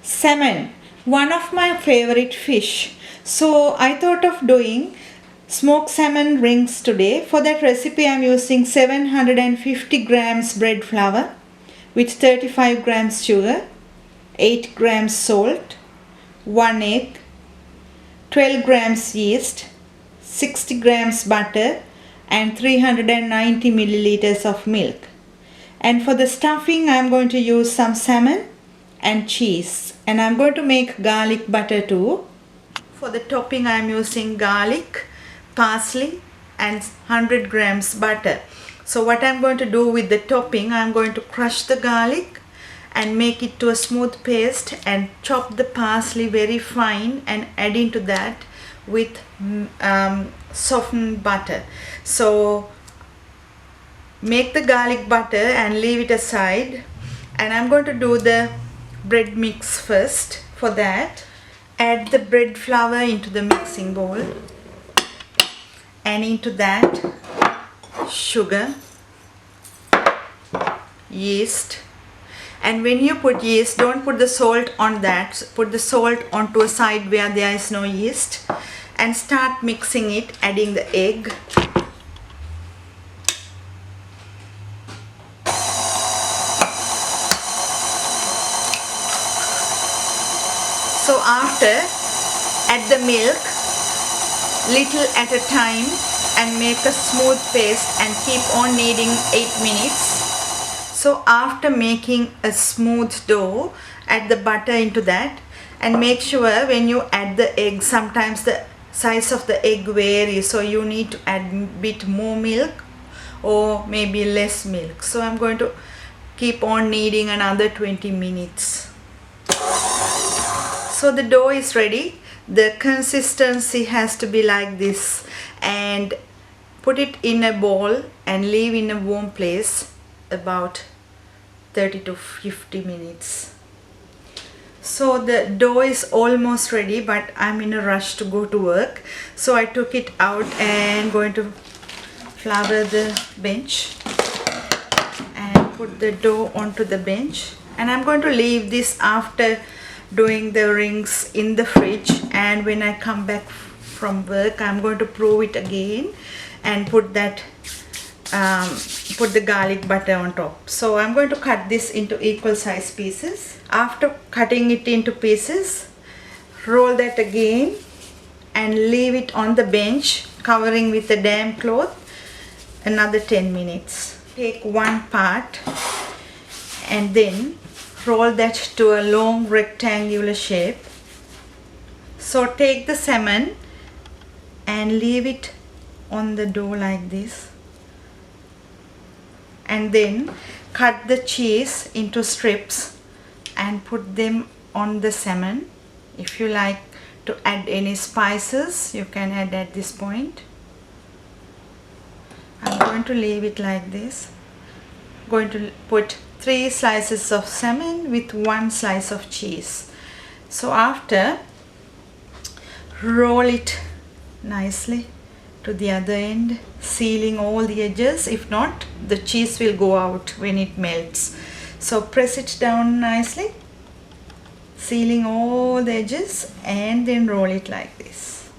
Salmon, one of my favorite fish. So I thought of doing smoked salmon rings today. For that recipe I am using 750 grams bread flour with 35 grams sugar, 8 grams salt, 1 egg, 12 grams yeast, 60 grams butter and 390 milliliters of milk. And for the stuffing I am going to use some salmon and cheese, and I'm going to make garlic butter too. For the topping I am using garlic, parsley and 100 grams butter. So what I'm going to do with the topping, I'm going to crush the garlic and make it to a smooth paste and chop the parsley very fine and add into that with softened butter. So make the garlic butter and leave it aside, and I'm going to do the bread mix first. For that, add the bread flour into the mixing bowl, and into that sugar, yeast, and when you put yeast, don't put the salt on that, put the salt onto a side where there is no yeast, and start mixing it, adding the egg. So after, add the milk little at a time and make a smooth paste and keep on kneading 8 minutes. So after making a smooth dough, add the butter into that, and make sure when you add the egg, sometimes the size of the egg varies, so you need to add a bit more milk or maybe less milk. So I'm going to keep on kneading another 20 minutes. So the dough is ready. The consistency has to be like this, and put it in a bowl and leave in a warm place about 30 to 50 minutes. So the dough is almost ready, but I'm in a rush to go to work, so I took it out and going to flour the bench and put the dough onto the bench, and I'm going to leave this after doing the rings in the fridge, and when I come back from work I'm going to prove it again and put that put the garlic butter on top. So I'm going to cut this into equal size pieces. After cutting it into pieces, roll that again and leave it on the bench, covering with a damp cloth, another 10 minutes. Take one part and then roll that to a long rectangular shape. So take the salmon and leave it on the dough like this, and then cut the cheese into strips and put them on the salmon. If you like to add any spices, you can add at this point. I'm going to leave it like this. Going to put 3 slices of salmon with 1 slice of cheese. So after, roll it nicely to the other end, sealing all the edges. If not, the cheese will go out when it melts. So press it down nicely, sealing all the edges, and then roll it like this.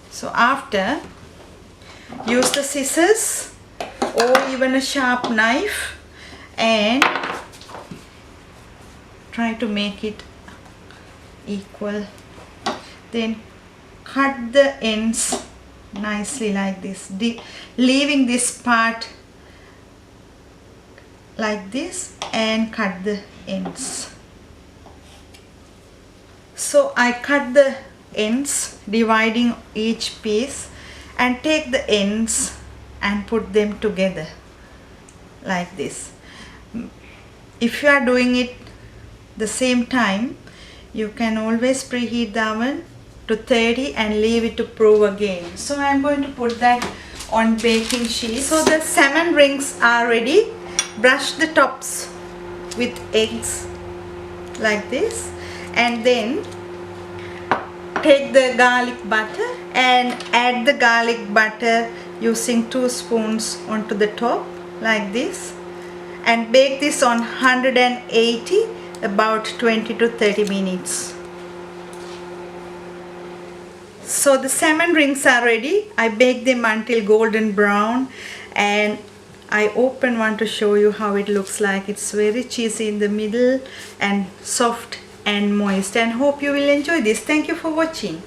So after, use the scissors or even a sharp knife and try to make it equal. Then cut the ends nicely like this, leaving this part like this, and cut the ends. So I cut the ends, dividing each piece, and take the ends and put them together like this. If you are doing it the same time, you can always preheat the oven to 30 and leave it to prove again. So I am going to put that on baking sheet. So the salmon rings are ready. Brush the tops with eggs like this, and then take the garlic butter and add the garlic butter using 2 spoons onto the top, like this, and bake this on 180 about 20 to 30 minutes. So the salmon rings are ready. I bake them until golden brown, and I open one to show you how it looks like. It's very cheesy in the middle and soft and moist, and hope you will enjoy this. Thank you for watching.